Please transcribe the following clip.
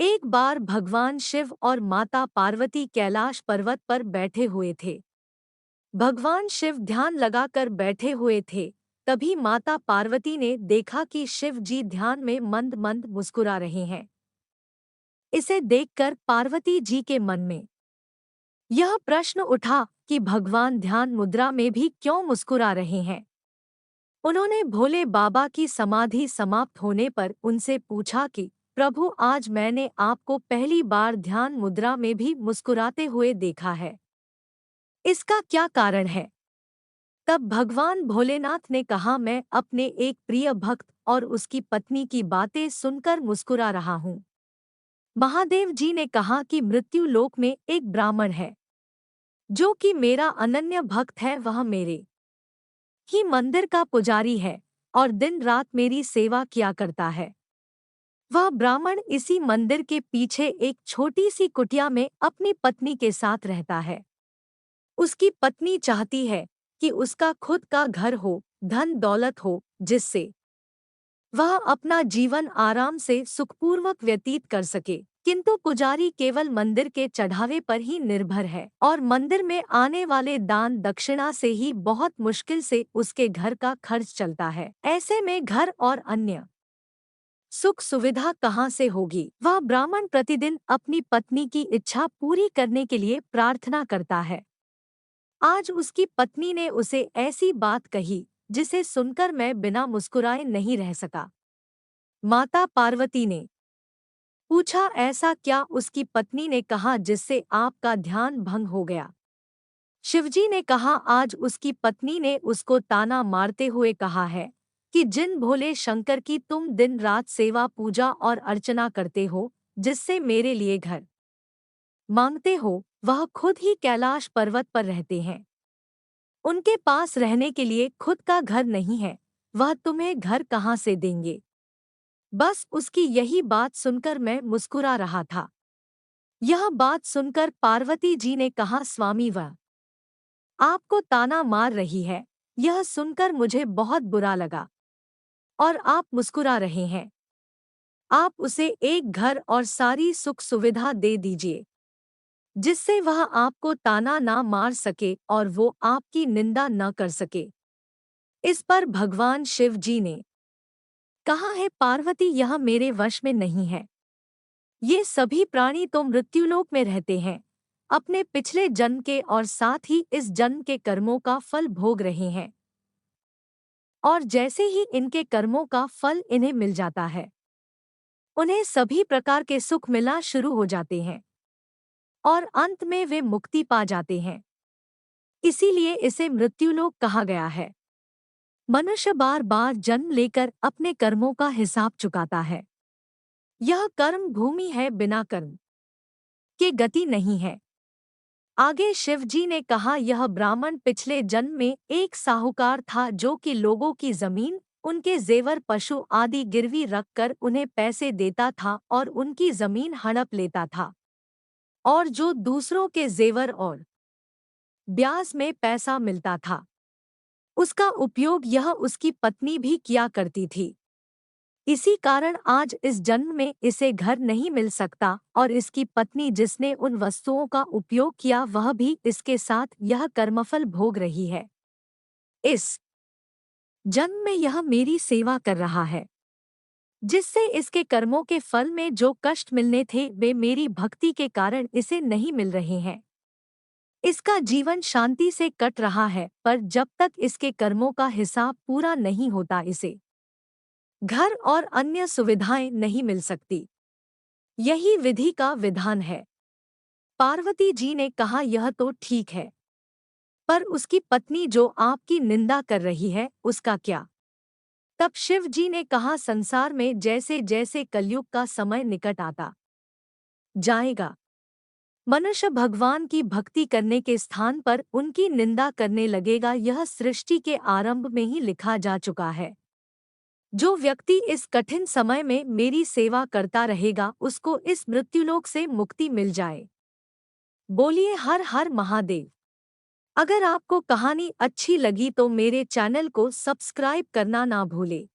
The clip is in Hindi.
एक बार भगवान शिव और माता पार्वती कैलाश पर्वत पर बैठे हुए थे। भगवान शिव ध्यान लगाकर बैठे हुए थे। तभी माता पार्वती ने देखा कि शिव जी ध्यान में मंद मंद मुस्कुरा रहे हैं। इसे देखकर पार्वती जी के मन में यह प्रश्न उठा कि भगवान ध्यान मुद्रा में भी क्यों मुस्कुरा रहे हैं। उन्होंने भोले बाबा की समाधि समाप्त होने पर उनसे पूछा कि प्रभु, आज मैंने आपको पहली बार ध्यान मुद्रा में भी मुस्कुराते हुए देखा है। इसका क्या कारण है? तब भगवान भोलेनाथ ने कहा, मैं अपने एक प्रिय भक्त और उसकी पत्नी की बातें सुनकर मुस्कुरा रहा हूँ। महादेव जी ने कहा कि मृत्यु लोक में एक ब्राह्मण है जो कि मेरा अनन्य भक्त है। वह मेरे ही मंदिर का पुजारी है और दिन रात मेरी सेवा किया करता है। वह ब्राह्मण इसी मंदिर के पीछे एक छोटी सी कुटिया में अपनी पत्नी के साथ रहता है। उसकी पत्नी चाहती है कि उसका खुद का घर हो, धन दौलत हो, जिससे वह अपना जीवन आराम से सुखपूर्वक व्यतीत कर सके। किंतु पुजारी केवल मंदिर के चढ़ावे पर ही निर्भर है और मंदिर में आने वाले दान दक्षिणा से ही बहुत मुश्किल से उसके घर का खर्च चलता है। ऐसे में घर और अन्य सुख सुविधा कहाँ से होगी? वह ब्राह्मण प्रतिदिन अपनी पत्नी की इच्छा पूरी करने के लिए प्रार्थना करता है। आज उसकी पत्नी ने उसे ऐसी बात कही जिसे सुनकर मैं बिना मुस्कुराए नहीं रह सका। माता पार्वती ने पूछा, ऐसा क्या उसकी पत्नी ने कहा जिससे आपका ध्यान भंग हो गया? शिवजी ने कहा, आज उसकी पत्नी ने उसको ताना मारते हुए कहा है कि जिन भोले शंकर की तुम दिन रात सेवा पूजा और अर्चना करते हो, जिससे मेरे लिए घर मांगते हो, वह खुद ही कैलाश पर्वत पर रहते हैं। उनके पास रहने के लिए खुद का घर नहीं है, वह तुम्हें घर कहाँ से देंगे? बस उसकी यही बात सुनकर मैं मुस्कुरा रहा था। यह बात सुनकर पार्वती जी ने कहा, स्वामी, वह आपको ताना मार रही है। यह सुनकर मुझे बहुत बुरा लगा और आप मुस्कुरा रहे हैं। आप उसे एक घर और सारी सुख सुविधा दे दीजिए जिससे वह आपको ताना ना मार सके और वो आपकी निंदा न कर सके। इस पर भगवान शिव जी ने कहा है, पार्वती, यह मेरे वश में नहीं है। ये सभी प्राणी तो मृत्युलोक में रहते हैं, अपने पिछले जन्म के और साथ ही इस जन्म के कर्मों का फल भोग रहे हैं। और जैसे ही इनके कर्मों का फल इन्हें मिल जाता है, उन्हें सभी प्रकार के सुख मिलना शुरू हो जाते हैं और अंत में वे मुक्ति पा जाते हैं। इसीलिए इसे मृत्युलोक कहा गया है। मनुष्य बार बार जन्म लेकर अपने कर्मों का हिसाब चुकाता है। यह कर्म भूमि है, बिना कर्म के गति नहीं है। आगे शिवजी ने कहा, यह ब्राह्मण पिछले जन्म में एक साहूकार था जो कि लोगों की जमीन, उनके जेवर, पशु आदि गिरवी रखकर उन्हें पैसे देता था और उनकी जमीन हड़प लेता था। और जो दूसरों के जेवर और ब्याज में पैसा मिलता था, उसका उपयोग यह उसकी पत्नी भी किया करती थी। इसी कारण आज इस जन्म में इसे घर नहीं मिल सकता और इसकी पत्नी जिसने उन वस्तुओं का उपयोग किया वह भी इसके साथ यह कर्मफल भोग रही है। इस जन्म में यह मेरी सेवा कर रहा है, जिससे इसके कर्मों के फल में जो कष्ट मिलने थे वे मेरी भक्ति के कारण इसे नहीं मिल रहे हैं। इसका जीवन शांति से कट रहा है, पर जब तक इसके कर्मों का हिसाब पूरा नहीं होता इसे घर और अन्य सुविधाएं नहीं मिल सकती। यही विधि का विधान है। पार्वती जी ने कहा, यह तो ठीक है, पर उसकी पत्नी जो आपकी निंदा कर रही है उसका क्या? तब शिव जी ने कहा, संसार में जैसे जैसे कलयुग का समय निकट आता जाएगा, मनुष्य भगवान की भक्ति करने के स्थान पर उनकी निंदा करने लगेगा। यह सृष्टि के आरंभ में ही लिखा जा चुका है। जो व्यक्ति इस कठिन समय में मेरी सेवा करता रहेगा उसको इस मृत्युलोक से मुक्ति मिल जाए। बोलिए हर हर महादेव। अगर आपको कहानी अच्छी लगी तो मेरे चैनल को सब्सक्राइब करना ना भूले।